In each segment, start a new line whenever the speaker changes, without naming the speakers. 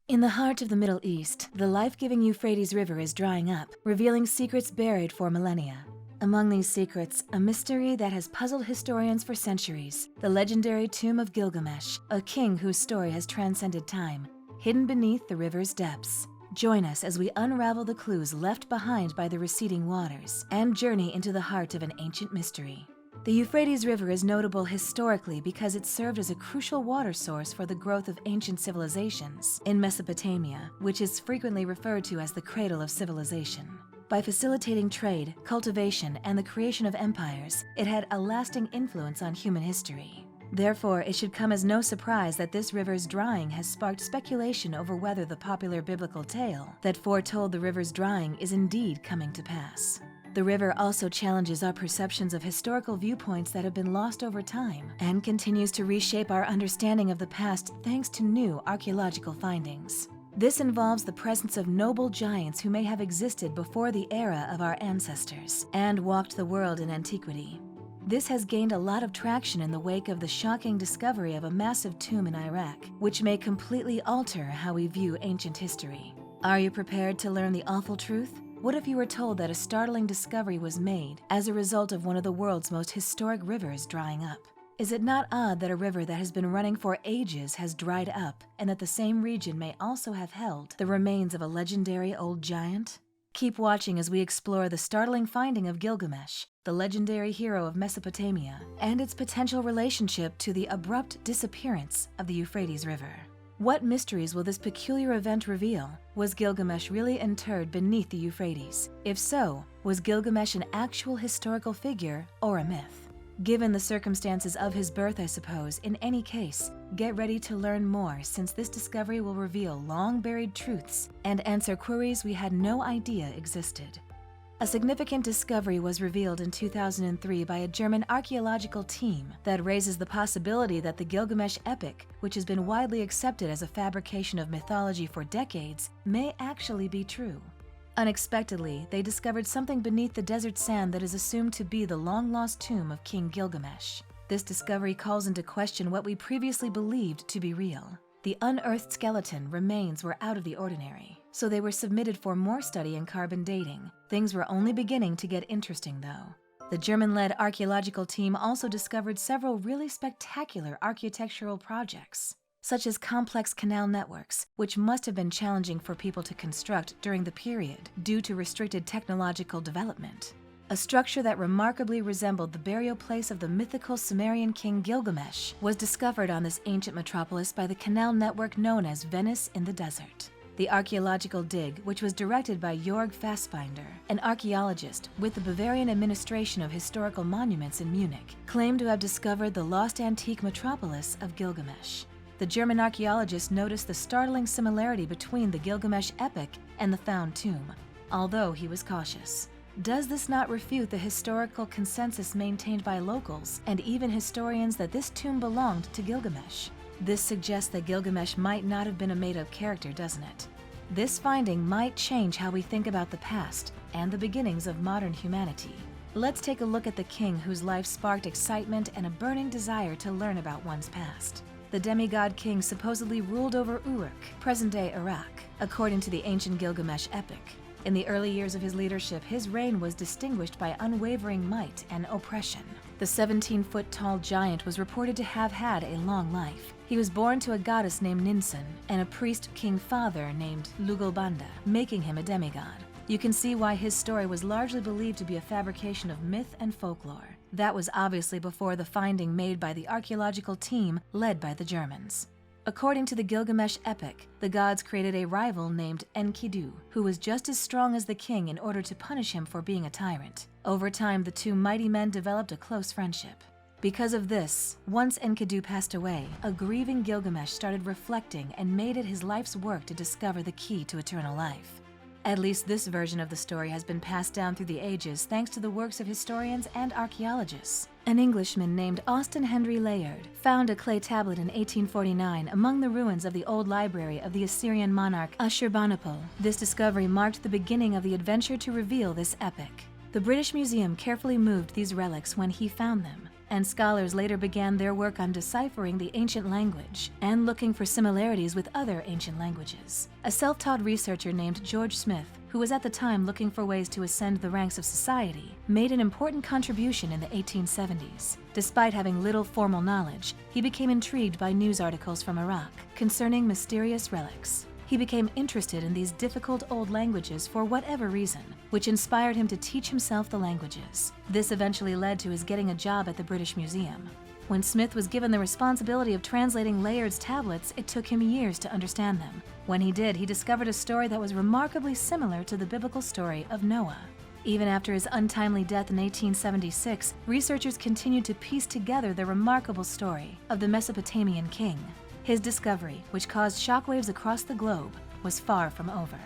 In the heart of the Middle East, the life-giving Euphrates River is drying up, revealing secrets buried for millennia. Among these secrets, a mystery that has puzzled historians for centuries, the legendary tomb of Gilgamesh, a king whose story has transcended time, hidden beneath the river's depths. Join us as we unravel the clues left behind by the receding waters and journey into the heart of an ancient mystery. The Euphrates River is notable historically because it served as a crucial water source for the growth of ancient civilizations in Mesopotamia, which is frequently referred to as the cradle of civilization. By facilitating trade, cultivation, and the creation of empires, it had a lasting influence on human history. Therefore, it should come as no surprise that this river's drying has sparked speculation over whether the popular biblical tale that foretold the river's drying is indeed coming to pass. The river also challenges our perceptions of historical viewpoints that have been lost over time and continues to reshape our understanding of the past thanks to new archaeological findings. This involves the presence of noble giants who may have existed before the era of our ancestors and walked the world in antiquity. This has gained a lot of traction in the wake of the shocking discovery of a massive tomb in Iraq, which may completely alter how we view ancient history. Are you prepared to learn the awful truth? What if you were told that a startling discovery was made as a result of one of the world's most historic rivers drying up? Is it not odd that a river that has been running for ages has dried up, and that the same region may also have held the remains of a legendary old giant? Keep watching as we explore the startling finding of Gilgamesh, the legendary hero of Mesopotamia, and its potential relationship to the abrupt disappearance of the Euphrates River. What mysteries will this peculiar event reveal? Was Gilgamesh really interred beneath the Euphrates? If so, was Gilgamesh an actual historical figure or a myth? Given the circumstances of his birth, I suppose, in any case, get ready to learn more since this discovery will reveal long-buried truths and answer queries we had no idea existed. A significant discovery was revealed in 2003 by a German archaeological team that raises the possibility that the Gilgamesh epic, which has been widely accepted as a fabrication of mythology for decades, may actually be true. Unexpectedly, they discovered something beneath the desert sand that is assumed to be the long-lost tomb of King Gilgamesh. This discovery calls into question what we previously believed to be real. The unearthed skeleton remains were out of the ordinary, so they were submitted for more study and carbon dating. Things were only beginning to get interesting, though. The German-led archaeological team also discovered several really spectacular architectural projects, such as complex canal networks, which must have been challenging for people to construct during the period due to restricted technological development. A structure that remarkably resembled the burial place of the mythical Sumerian king Gilgamesh was discovered on this ancient metropolis by the canal network known as Venice in the Desert. The archaeological dig, which was directed by Jörg Fassbinder, an archaeologist with the Bavarian Administration of Historical Monuments in Munich, claimed to have discovered the lost antique metropolis of Gilgamesh. The German archaeologists noticed the startling similarity between the Gilgamesh epic and the found tomb, although he was cautious. Does this not refute the historical consensus maintained by locals and even historians that this tomb belonged to Gilgamesh? This suggests that Gilgamesh might not have been a made-up character, doesn't it? This finding might change how we think about the past and the beginnings of modern humanity. Let's take a look at the king whose life sparked excitement and a burning desire to learn about one's past. The demigod king supposedly ruled over Uruk, present-day Iraq, according to the ancient Gilgamesh epic. In the early years of his leadership, his reign was distinguished by unwavering might and oppression. The 17-foot-tall giant was reported to have had a long life. He was born to a goddess named Ninsun and a priest king father named Lugalbanda, making him a demigod. You can see why his story was largely believed to be a fabrication of myth and folklore. That was obviously before the finding made by the archaeological team led by the Germans. According to the Gilgamesh epic, the gods created a rival named Enkidu, who was just as strong as the king in order to punish him for being a tyrant. Over time, the two mighty men developed a close friendship. Because of this, once Enkidu passed away, a grieving Gilgamesh started reflecting and made it his life's work to discover the key to eternal life. At least this version of the story has been passed down through the ages thanks to the works of historians and archaeologists. An Englishman named Austin Henry Layard found a clay tablet in 1849 among the ruins of the old library of the Assyrian monarch Ashurbanipal. This discovery marked the beginning of the adventure to reveal this epic. The British Museum carefully moved these relics when he found them. and scholars later began their work on deciphering the ancient language and looking for similarities with other ancient languages. A self-taught researcher named George Smith, who was at the time looking for ways to ascend the ranks of society, made an important contribution in the 1870s. Despite having little formal knowledge, he became intrigued by news articles from Iraq concerning mysterious relics. He became interested in these difficult old languages for whatever reason, which inspired him to teach himself the languages. This eventually led to his getting a job at the British Museum. When Smith was given the responsibility of translating Layard's tablets, it took him years to understand them. When he did, he discovered a story that was remarkably similar to the biblical story of Noah. Even after his untimely death in 1876, researchers continued to piece together the remarkable story of the Mesopotamian king. His discovery, which caused shockwaves across the globe, was far from over.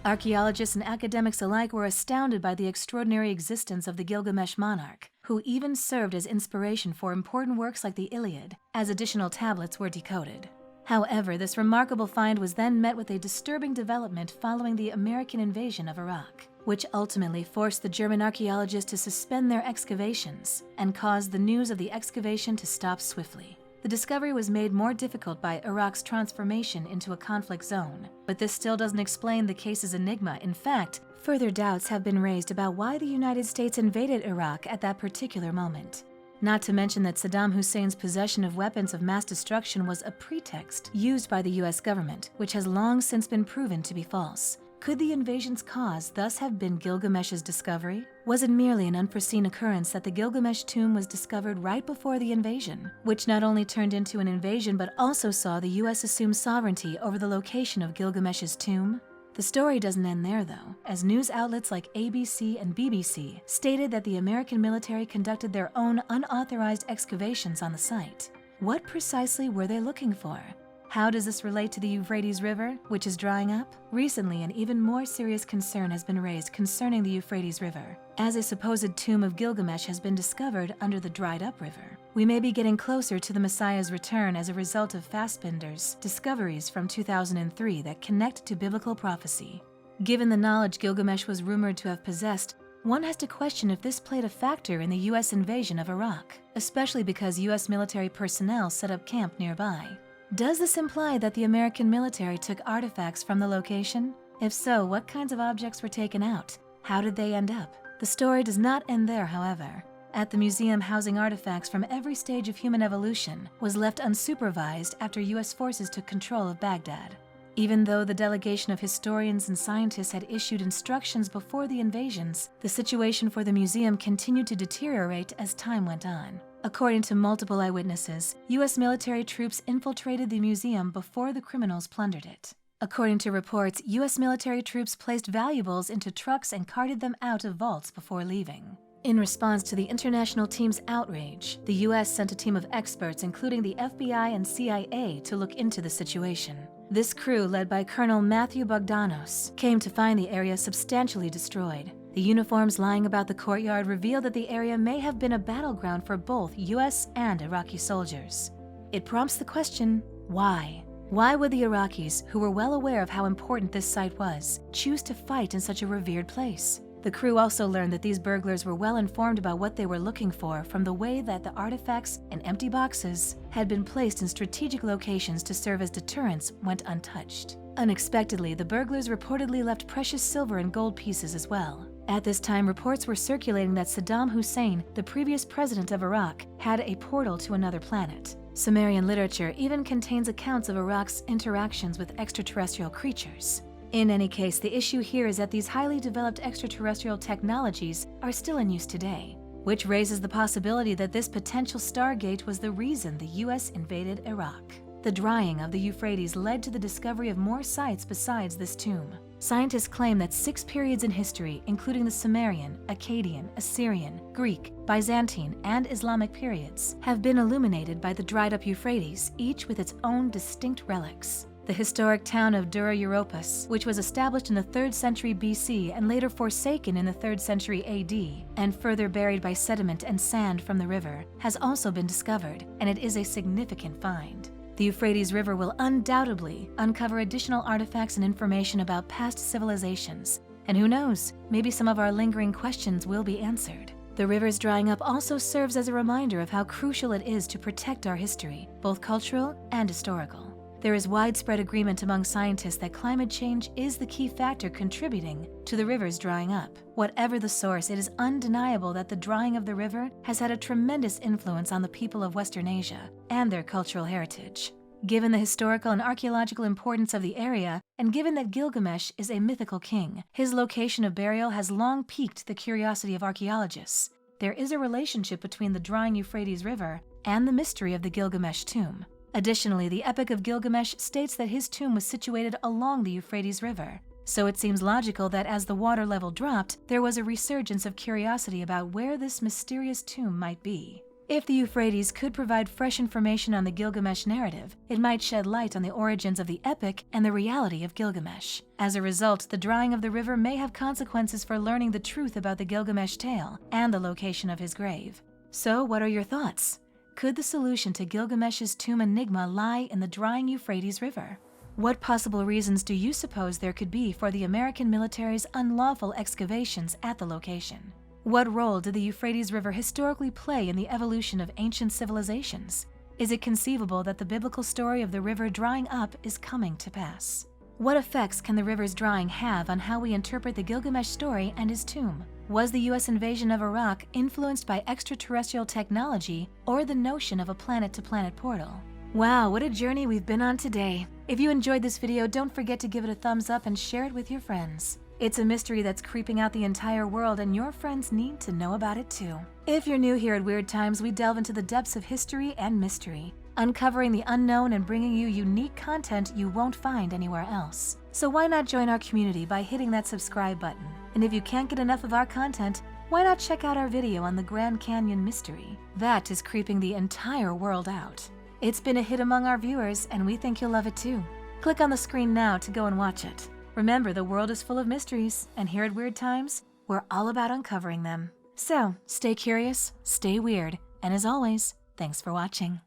Archaeologists and academics alike were astounded by the extraordinary existence of the Gilgamesh monarch, who even served as inspiration for important works like the Iliad, as additional tablets were decoded. However, this remarkable find was then met with a disturbing development following the American invasion of Iraq, which ultimately forced the German archaeologists to suspend their excavations and caused the news of the excavation to stop swiftly. The discovery was made more difficult by Iraq's transformation into a conflict zone, but this still doesn't explain the case's enigma. In fact, further doubts have been raised about why the United States invaded Iraq at that particular moment. Not to mention that Saddam Hussein's possession of weapons of mass destruction was a pretext used by the US government, which has long since been proven to be false. Could the invasion's cause thus have been Gilgamesh's discovery? Was it merely an unforeseen occurrence that the Gilgamesh tomb was discovered right before the invasion, which not only turned into an invasion but also saw the US assume sovereignty over the location of Gilgamesh's tomb? The story doesn't end there, though, as news outlets like ABC and BBC stated that the American military conducted their own unauthorized excavations on the site. What precisely were they looking for? How does this relate to the Euphrates River, which is drying up? Recently, an even more serious concern has been raised concerning the Euphrates River, as a supposed tomb of Gilgamesh has been discovered under the dried-up river. We may be getting closer to the Messiah's return as a result of Fassbinder's discoveries from 2003 that connect to biblical prophecy. Given the knowledge Gilgamesh was rumored to have possessed, one has to question if this played a factor in the U.S. invasion of Iraq, especially because U.S. military personnel set up camp nearby. Does this imply that the American military took artifacts from the location? If so, what kinds of objects were taken out? How did they end up? The story does not end there, however. At the museum housing artifacts from every stage of human evolution was left unsupervised after U.S. forces took control of Baghdad. Even though the delegation of historians and scientists had issued instructions before the invasions, the situation for the museum continued to deteriorate as time went on. According to multiple eyewitnesses, U.S. military troops infiltrated the museum before the criminals plundered it. According to reports, U.S. military troops placed valuables into trucks and carted them out of vaults before leaving. In response to the international team's outrage, the U.S. sent a team of experts, including the FBI and CIA, to look into the situation. This crew, led by Colonel Matthew Bogdanos, came to find the area substantially destroyed. The uniforms lying about the courtyard revealed that the area may have been a battleground for both U.S. and Iraqi soldiers. It prompts the question, why? Why would the Iraqis, who were well aware of how important this site was, choose to fight in such a revered place? The crew also learned that these burglars were well informed about what they were looking for from the way that the artifacts and empty boxes had been placed in strategic locations to serve as deterrents went untouched. Unexpectedly, the burglars reportedly left precious silver and gold pieces as well. At this time, reports were circulating that Saddam Hussein, the previous president of Iraq, had a portal to another planet. Sumerian literature even contains accounts of Iraq's interactions with extraterrestrial creatures. In any case, the issue here is that these highly developed extraterrestrial technologies are still in use today, which raises the possibility that this potential stargate was the reason the U.S. invaded Iraq. The drying of the Euphrates led to the discovery of more sites besides this tomb. Scientists claim that 6 periods in history, including the Sumerian, Akkadian, Assyrian, Greek, Byzantine, and Islamic periods, have been illuminated by the dried-up Euphrates, each with its own distinct relics. The historic town of Dura Europos, which was established in the 3rd century BC and later forsaken in the 3rd century AD, and further buried by sediment and sand from the river, has also been discovered, and it is a significant find. The Euphrates River will undoubtedly uncover additional artifacts and information about past civilizations, and who knows, maybe some of our lingering questions will be answered. The river's drying up also serves as a reminder of how crucial it is to protect our history, both cultural and historical. There is widespread agreement among scientists that climate change is the key factor contributing to the river's drying up. Whatever the source, it is undeniable that the drying of the river has had a tremendous influence on the people of Western Asia and their cultural heritage. Given the historical and archaeological importance of the area, and given that Gilgamesh is a mythical king, his location of burial has long piqued the curiosity of archaeologists. There is a relationship between the drying Euphrates River and the mystery of the Gilgamesh tomb. Additionally, the Epic of Gilgamesh states that his tomb was situated along the Euphrates River. So it seems logical that as the water level dropped, there was a resurgence of curiosity about where this mysterious tomb might be. If the Euphrates could provide fresh information on the Gilgamesh narrative, it might shed light on the origins of the epic and the reality of Gilgamesh. As a result, the drying of the river may have consequences for learning the truth about the Gilgamesh tale and the location of his grave. So, what are your thoughts? Could the solution to Gilgamesh's tomb enigma lie in the drying Euphrates River? What possible reasons do you suppose there could be for the American military's unlawful excavations at the location? What role did the Euphrates River historically play in the evolution of ancient civilizations? Is it conceivable that the biblical story of the river drying up is coming to pass? What effects can the river's drying have on how we interpret the Gilgamesh story and his tomb? Was the U.S. invasion of Iraq influenced by extraterrestrial technology or the notion of a planet-to-planet portal? Wow, what a journey we've been on today. If you enjoyed this video, don't forget to give it a thumbs up and share it with your friends. It's a mystery that's creeping out the entire world, and your friends need to know about it too. If you're new here at Weird Times, we delve into the depths of history and mystery, uncovering the unknown and bringing you unique content you won't find anywhere else. So why not join our community by hitting that subscribe button? And if you can't get enough of our content, why not check out our video on the Grand Canyon mystery? That is creeping the entire world out. It's been a hit among our viewers, and we think you'll love it too. Click on the screen now to go and watch it. Remember, the world is full of mysteries, and here at Weird Times, we're all about uncovering them. So, stay curious, stay weird, and as always, thanks for watching.